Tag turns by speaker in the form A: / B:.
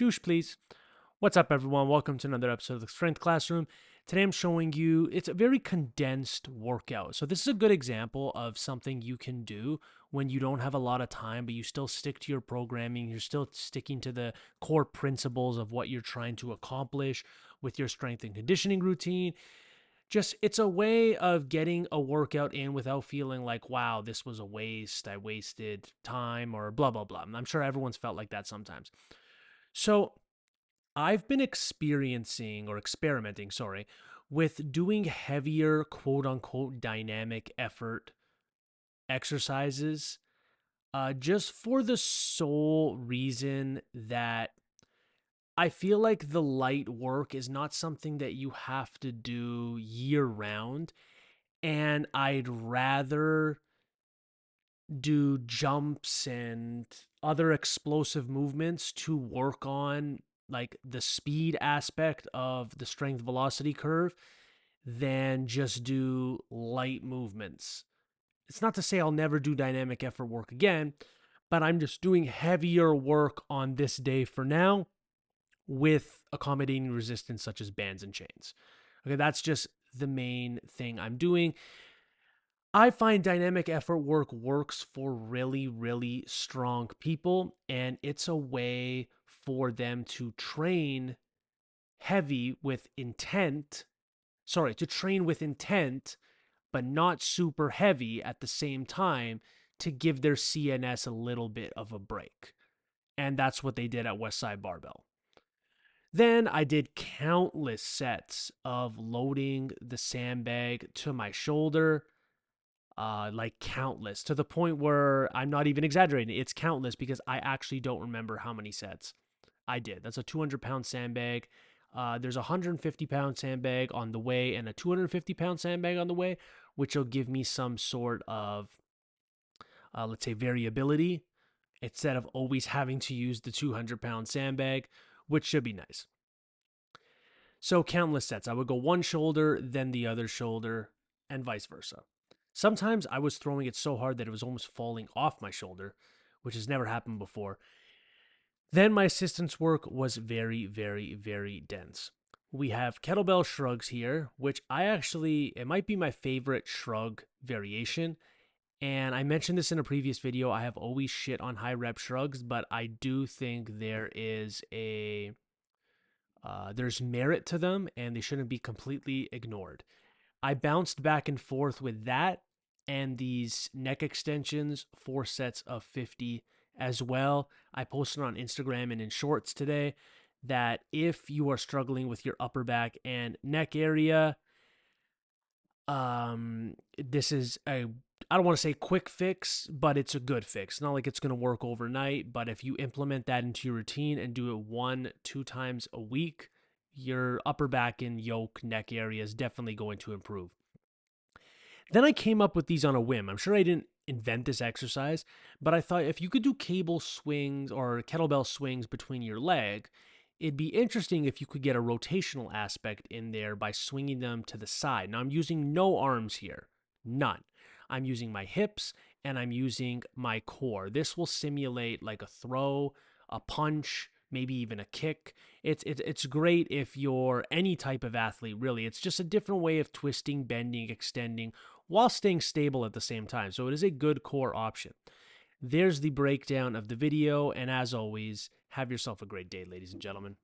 A: Shoosh, please. What's up, everyone? Welcome to another episode of the Strength Classroom. Today I'm showing you, it's a very condensed workout. So this is a good example of something you can do when you don't have a lot of time, but you still stick to your programming. You're still sticking to the core principles of what you're trying to accomplish with your strength and conditioning routine. Just, it's a way of getting a workout in without feeling like, wow, this was a waste. I wasted time or blah, blah, blah. I'm sure everyone's felt like that sometimes. So I've been experimenting, with doing heavier quote unquote dynamic effort exercises just for the sole reason that I feel like the light work is not something that you have to do year round. And I'd rather do jumps and other explosive movements to work on like the speed aspect of the strength velocity curve than just do light movements. It's not to say I'll never do dynamic effort work again, but I'm just doing heavier work on this day for now with accommodating resistance such as bands and chains. Okay, that's just the main thing I'm doing. I find dynamic effort work works for really, really strong people, and it's a way for them to train heavy with intent. Sorry, to train with intent, but not super heavy at the same time to give their CNS a little bit of a break. And that's what they did at Westside Barbell. Then I did countless sets of loading the sandbag to my shoulder, like countless, to the point where I'm not even exaggerating. It's countless because I actually don't remember how many sets I did. That's a 200-pound sandbag. There's a 150-pound sandbag on the way and a 250-pound sandbag on the way, which will give me some sort of, let's say, variability instead of always having to use the 200-pound sandbag, which should be nice. So countless sets. I would go one shoulder, then the other shoulder, and vice versa. Sometimes I was throwing it so hard that it was almost falling off my shoulder, which has never happened before. Then my assistance work was very, very, very dense. We have kettlebell shrugs here, which it might be my favorite shrug variation. And I mentioned this in a previous video. I have always shit on high rep shrugs, but I do think there's merit to them and they shouldn't be completely ignored. I bounced back and forth with that and these neck extensions, 4 sets of 50 as well. I posted on Instagram and in shorts today that if you are struggling with your upper back and neck area, this is I don't want to say quick fix, but it's a good fix. Not like it's going to work overnight, but if you implement that into your routine and do it 1-2 times a week, your upper back and yoke neck area is definitely going to improve. Then I came up with these on a whim. I'm sure I didn't invent this exercise, but I thought if you could do cable swings or kettlebell swings between your leg, it'd be interesting if you could get a rotational aspect in there by swinging them to the side. Now, I'm using no arms here, none. I'm using my hips and I'm using my core. This will simulate like a throw, a punch, maybe even a kick. It's great if you're any type of athlete, really. It's just a different way of twisting, bending, extending while staying stable at the same time. So it is a good core option. There's the breakdown of the video, and as always, have yourself a great day, ladies and gentlemen.